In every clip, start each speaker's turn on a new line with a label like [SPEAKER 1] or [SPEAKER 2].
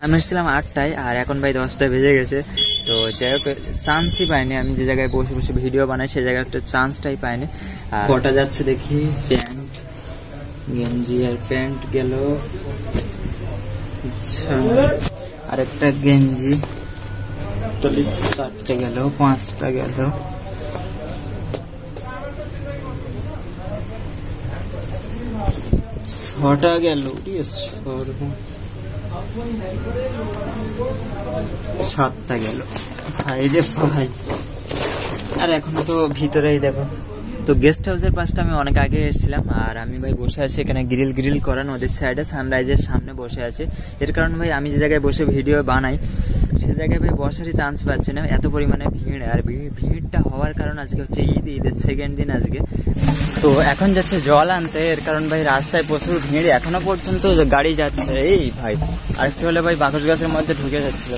[SPEAKER 1] আমি এসেছিলাম 8টায় আর এখন ভাই 10টা বেজে গেছে। তো যাই হোক চান্সই পাইনি, আমি যে জায়গায় বসে বসে ভিডিও বানাই সেই জায়গায় একটা চান্সটাই পাইনি। আর কটা যাচ্ছে দেখি, প্যান্ট গেঞ্জি আর প্যান্ট গেল, আরেকটা গেঞ্জি, তাহলে 4টে গেল, 5টা গেল, ছটা গেল, 7টা গেল। ভাই রে ভাই, আর এখনো তো ভিতরেই দেখো। তো গেস্ট হাউসের পাশটা আমি অনেক আগে এসেছিলাম আর আমি ভাই বসে আছি এখানে গ্রিল করা নদীর সাইডে, সানরাইজের সামনে বসে আছি। এর কারণে ভাই আমি যে জায়গায় বসে ভিডিও বানাই সে জায়গায় ভাই বসারই চান্স পাচ্ছি না, এত পরিমাণে ভিড়। আর ভিড়টা হওয়ার কারণ আজকে হচ্ছে ঈদের সেকেন্ড দিন আজকে। তো এখন যাচ্ছে জল আনতে, এর কারণ ভাই রাস্তায় প্রচুর ভিড়, এখনো পর্যন্ত গাড়ি যাচ্ছে। এই ভাই আরেকটু হলে ভাই বাকস গাছের মধ্যে ঢুকে যাচ্ছিল।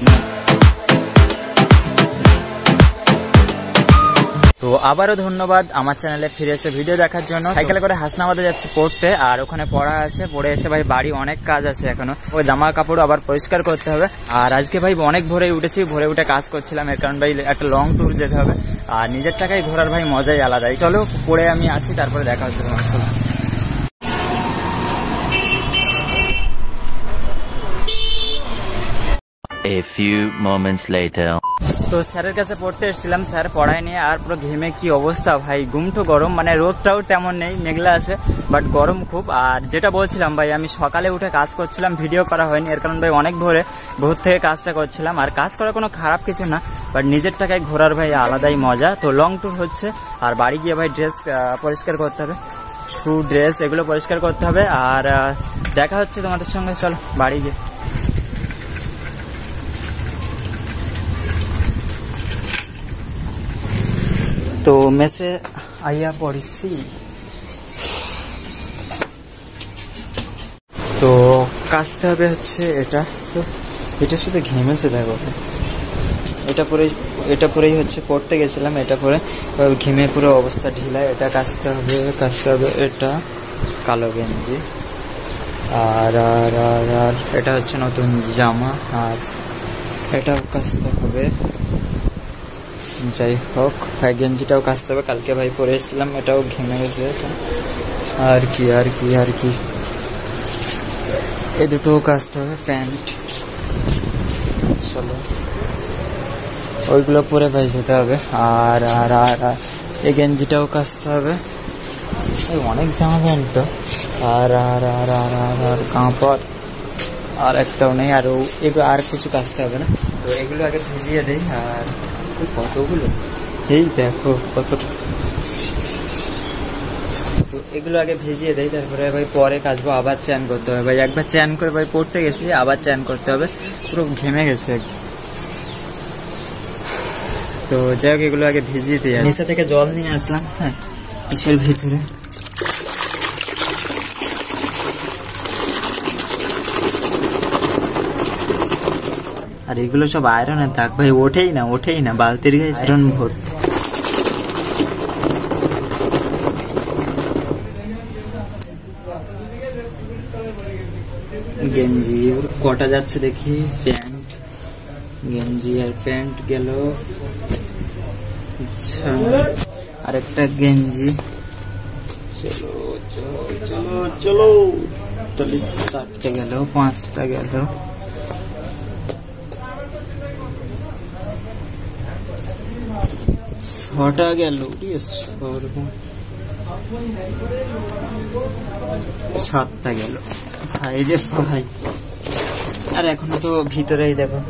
[SPEAKER 1] তো আবারও ধন্যবাদ আমার চ্যানেলে ফিরে এসে ভিডিও দেখার জন্য। সাইকেলে করে হাসনাবাদে যাচ্ছে পড়তে, আর ওখানে পড়া আছে, পড়ে এসে ভাই বাড়ি অনেক কাজ আছে এখনো, ওই জামা কাপড় আবার পরিষ্কার করতে হবে। আর আজকে ভাই অনেক ভোরে উঠেছি, ভোরে উঠে কাজ করছিলাম, এর কারণ ভাই একটা লং ট্যুর যেতে হবে আর নিজের টাকায় ঘোরার ভাই মজাই আলাদাই। চলো পড়ে আমি আসি, তারপরে দেখা হচ্ছে তোমার সাথে।
[SPEAKER 2] A few moments later.
[SPEAKER 1] তো স্যারের কাছে পড়তে এসেছিলাম, স্যার পড়ায় নিয়ে আর পুরো ঘেমে কি অবস্থা ভাই, গুমঠো গরম, মানে রোদটাও তেমন নেই, মেঘলা আছে বাট গরম খুব। আর যেটা বলছিলাম ভাই, আমি সকালে উঠে কাজ করছিলাম, ভিডিও করা হয়নি, এর কারণ ভাই অনেক ভোর থেকে কাজটা করছিলাম। আর কাজ করা কোনো খারাপ কিছু না, বাট নিজের টাকায় ঘোরার ভাই আলাদাই মজা। তো লং ট্যুর হচ্ছে আর বাড়ি গিয়ে ভাই ড্রেস পরিষ্কার করতে হবে, শু ড্রেস এগুলো পরিষ্কার করতে হবে। আর দেখা হচ্ছে তোমাদের সঙ্গে, চল বাড়ি গিয়ে। তো মেসে আইয়া পড়েছি, তো কাচতে হবে হচ্ছে এটা। তো এটা শুধু ঘেমেছে দেখো, এটা পরেই হচ্ছে পড়তে গেছিলাম, এটা পরে ঘেমে পুরো অবস্থা ঢিলা। এটা কাচতে হবে। এটা কালো গেঞ্জি আর আর আর আর এটা হচ্ছে নতুন জামা, আর এটাও কাচতে হবে। যাই হোক ভাই গেঞ্জিটাও কাচতে হবে, কালকে ভাই পরে এসেছিলাম, এটাও ঘেমে গেছে। আর কি এ দুটোও কাচতে হবে, প্যান্ট। চলো ওইগুলো পরে ভাই যেতে হবে। আর আর আর এই গেঞ্জিটাও কাচতে হবে, অনেক জামা প্যান্ট তো। আর আর আর আর আর কাপড় আর একটাও নেই, আর এগুলো আর কিছু কাচতে হবে না। তো এগুলো আগে ভিজিয়ে দেই। আর কতগুলো, এই দেখো কতটা। তো এগুলো আগে ভিজিয়ে দেয়, তারপরে ভাই পরে কাচবো। আবার চ্যান করতে হবে ভাই, একবার চ্যান করে ভাই পড়তে গেছি, আবার চ্যান করতে হবে, পুরো ঘেমে গেছে। তো যাই হোক এগুলো আগে ভিজিয়ে দিই। নিচে থেকে জল নিয়ে আসলাম, হ্যাঁ কিসের ভিতরে। আর এগুলো সব আয়রনের দাগ ভাই, ওঠেই না বালতির গায়ে আয়রন ভর্তি। গেঞ্জি কটা যাচ্ছে দেখি, প্যান্ট গেঞ্জি আর প্যান্ট গেল, আরেকটা গেঞ্জি, চলো তাহলে 4টে গেল, 5টা গেল, 6টা গেল, 7টা গেল। ভাই রে ভাই, আর এখনো তো ভিতরেই দেখো,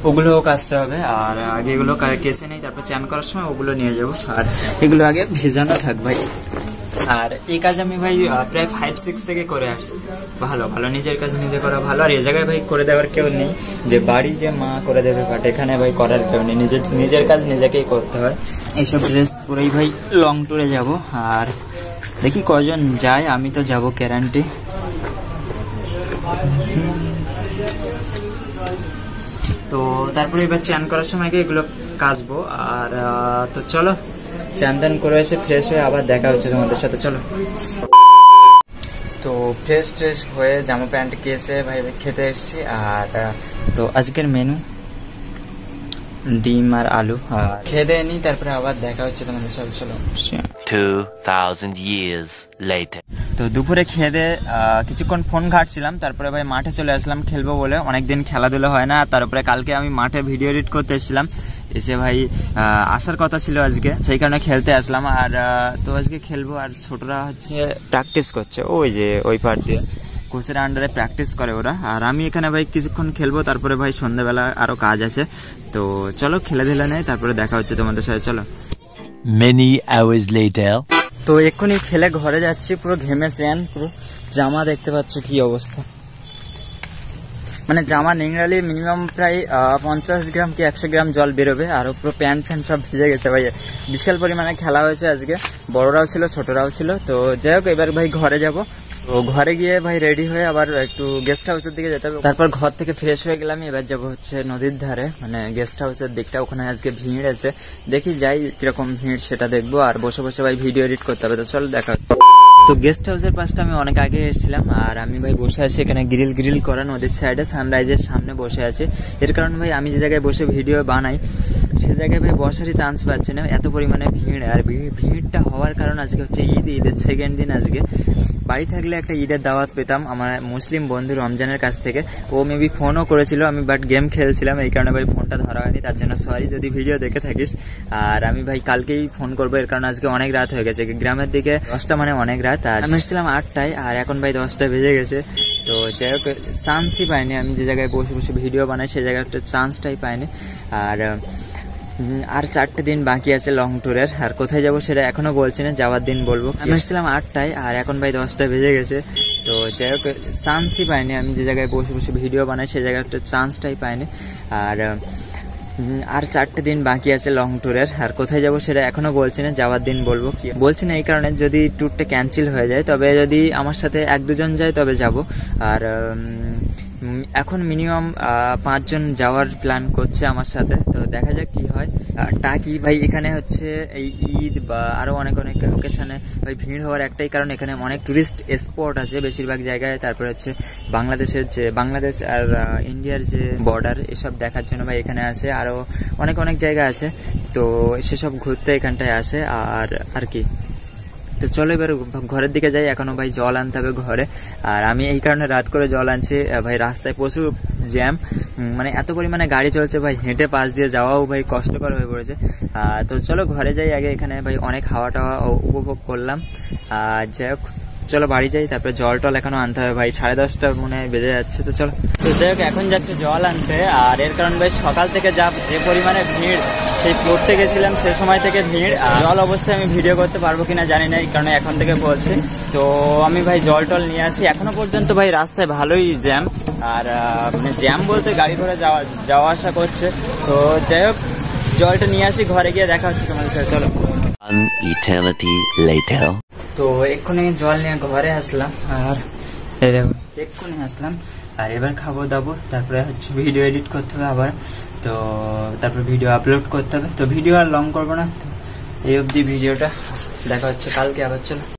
[SPEAKER 1] ওগুলোও কাচতে হবে। আর আগে এগুলো কেচে নেই, তারপর চান করার সময় ওগুলো নিয়ে যাবো। আর এগুলো আগে ভেজানো থাক ভাই। আর এই কাজ আমি ভাই প্রায় 5-6 থেকে করে আসছি। ভালো নিজের কাজ নিজে করা ভালো। আর এই জায়গায় ভাই করে দেওয়ার কেউ নেই, যে বাড়ি যে মা করে দেবে, বাট এখানে ভাই করার কেউ নেই, নিজের কাজ নিজেকেই করতে হয়। এইসব ড্রেস পরেই ভাই লং ট্যুরে যাব। আর দেখি কজন যায়, আমি তো যাব গ্যারান্টি। তো তারপরে এবার চান করার সময় এগুলো কাচবো। আর তো চলো চান টান করে এসে ফ্রেশ হয়ে আবার দেখা হচ্ছে তোমাদের সাথে, চলো। তো ফ্রেশ ট্রেশ হয়ে জামা প্যান্ট কেসে ভাই খেতে এসেছি। আর তো আজকের মেনু ডিম আর আলু, আর খেয়ে দিয়ে নিই, তারপরে আবার দেখা হচ্ছে তোমাদের সাথে। চলো।
[SPEAKER 2] 2000 years later.
[SPEAKER 1] তো দুপুরে খেয়ে দিয়ে কিছুক্ষণ ফোন ঘাটছিলাম, তারপরে ভাই মাঠে চলে আসলাম খেলবো বলে। অনেকদিন খেলাধুলা হয় না, তারপরে কালকে আমি মাঠে ভিডিও এডিট করতে এসেছিলাম, এসে ভাই আসার কথা ছিল আজকে, সেই কারণে খেলতে আসলাম। আর তো আজকে খেলবো। আর ছোটরা হচ্ছে প্র্যাকটিস করছে, ওই যে ওই পার দিয়ে কোচের আন্ডারে প্র্যাকটিস করে ওরা। আর আমি এখানে ভাই কিছুক্ষণ খেলবো, তারপরে ভাই সন্ধ্যাবেলা আরও কাজ আছে। তো চলো খেলে দিলে নেই, তারপরে দেখা হচ্ছে তোমাদের সাথে। চলো।
[SPEAKER 2] Many hours later.
[SPEAKER 1] তো এক্ষুনি খেলে ঘরে যাচ্ছি, পুরো ঘেমে স্যান, পুরো জামা দেখতে পাচ্ছ কি অবস্থা, মানে জামা নিংড়ালি মিনিমাম প্রায় 50 গ্রাম কি 100 গ্রাম জল বেরোবে। আর পুরো প্যান্ট ফ্যান্ট সব ভিজে গেছে ভাই। বিশাল পরিমাণে খেলা হয়েছে আজকে, বড়রাও ছিল ছোটরাও ছিল। তো যাই হোক, এবার ভাই ঘরে যাব। তো ঘরে গিয়ে ভাই রেডি হয়ে আবার একটু গেস্ট হাউসের দিকে যেতে হবে। তারপর ঘর থেকে ফ্রেশ হয়ে গেলাম, এবার যাবো হচ্ছে নদীর ধারে, মানে গেস্ট হাউসের দিকটা। ওখানে আজকে ভিড় আছে, দেখি যাই কিরকম ভিড় সেটা দেখবো। আর বসে বসে ভাই ভিডিও এডিট করতে হবে। তো চলো দেখা। তো গেস্ট হাউসের পাশটা আমি অনেক আগে এসেছিলাম, আর আমি ভাই বসে আছি এখানে গ্রিল করা নদীর সাইডে, সানরাইজের সামনে বসে আছি। এর কারণে ভাই আমি যে জায়গায় বসে ভিডিও বানাই সে জায়গায় ভাই বসারই চান্স পাচ্ছি না, এত পরিমাণে ভিড়। আর ভিড়টা হওয়ার কারণ আজকে হচ্ছে ঈদের সেকেন্ড দিন। আজকে বাড়ি থাকলে একটা ঈদের দাওয়াত পেতাম আমার মুসলিম বন্ধু রমজানের কাছ থেকে, ও মেবি ফোনও করেছিল, আমি বাট গেম খেলছিলাম, এই কারণে ভাই ফোনটা ধরা হয়নি, তার জন্য সরি যদি ভিডিও দেখে থাকিস। আর আমি ভাই কালকেই ফোন করবো, এর কারণে আজকে অনেক রাত হয়ে গেছে। গ্রামের দিকে 10টা মানে অনেক রাত, আর আমি এসেছিলাম 8টায়, আর এখন ভাই 10টা বেজে গেছে। তো যাই হোক, চান্সই পাইনি, আমি যে জায়গায় বসে বসে ভিডিও বানাই সেই জায়গায় একটা চান্সটাই পাইনি। আর 4টে দিন বাকি আছে লং ট্যুরের, আর কোথায় যাবো সেটা এখনো বলছি না, যাওয়ার দিন বলবো। আমি এসেছিলাম 8টায়, আর এখন ভাই 10টা বেজে গেছে। তো যাই হোক, চান্সই পাইনি, আমি যে জায়গায় বসে বসে ভিডিও বানাই সেই জায়গায় একটা চান্সটাই পাইনি। আর 4টে দিন বাকি আছে লং ট্যুরের, আর কোথায় যাবো সেটা এখনো বলছি না, যাওয়ার দিন বলবো। কি বলছি না এই কারণে, যদি ট্যুরটা ক্যান্সেল হয়ে যায়, তবে যদি আমার সাথে 1-2 জন যায় তবে যাব। আর এখন মিনিমাম 5 জন যাওয়ার প্ল্যান করছে আমার সাথে, তো দেখা যাক কি হয়। টাকি ভাই এখানে হচ্ছে এই ঈদ বা আরও অনেক ওকেশনে ভাই ভিড় হওয়ার একটাই কারণ, এখানে অনেক টুরিস্ট স্পট আছে বেশিরভাগ জায়গায়। তারপরে হচ্ছে বাংলাদেশ আর ইন্ডিয়ার যে বর্ডার, এসব দেখার জন্য ভাই এখানে আসে। আরও অনেক জায়গা আছে, তো সেসব ঘুরতে এখানটায় আসে। আর কি, তো চলো এবার ঘরের দিকে যাই। এখনো ভাই জল আনতে হবে ঘরে, আর আমি এই কারণে রাত করে জল আনছি ভাই। রাস্তায় প্রচুর জ্যাম, মানে এত পরিমাণে গাড়ি চলছে ভাই, হেঁটে পাশ দিয়ে যাওয়াও ভাই কষ্টকর হয়ে পড়েছে। তো চলো ঘরে যাই আগে। এখানে ভাই অনেক হাওয়া টাওয়া উপভোগ করলাম। যাই হোক, চলো বাড়ি যাই, তারপরে জল টল এখনো আনতে হবে ভাই। 10:30 মনে হয় বেজে যাচ্ছে। তো চলো, তো যাই হোক এখন যাচ্ছে জল আনতে। আর এর কারণ ভাই সকাল থেকে যে পরিমাণে ভিড়, সেই পড়তে গেছিলাম সে সময় থেকে ভিড়। আর জল অবস্থায় আমি ভিডিও করতে পারবো কিনা জানি না, এই কারণে এখন থেকে বলছি। তো আমি ভাই জল টল নিয়ে আসি। এখনো পর্যন্ত ভাই রাস্তায় ভালোই জ্যাম, আর মানে জ্যাম বলতে গাড়ি ঘোড়া যাওয়া আসা করছে। তো যাই হোক, জলটা নিয়ে আসি, ঘরে গিয়ে দেখা হচ্ছে তোমাদের সাথে। চলো।
[SPEAKER 2] An eternity later.
[SPEAKER 1] তো এক্ষুনি জল নিয়ে ঘরে আসলাম, আর এই দেখো এক্ষুনি আসলাম। আর এবার খাবো দাবো, তারপরে হচ্ছে ভিডিও এডিট করতে হবে আবার। তো তারপর ভিডিও আপলোড করতে হবে। তো ভিডিও আর লং করবো না, তো এই অবধি ভিডিওটা, দেখা হচ্ছে কালকে আবার। চলো।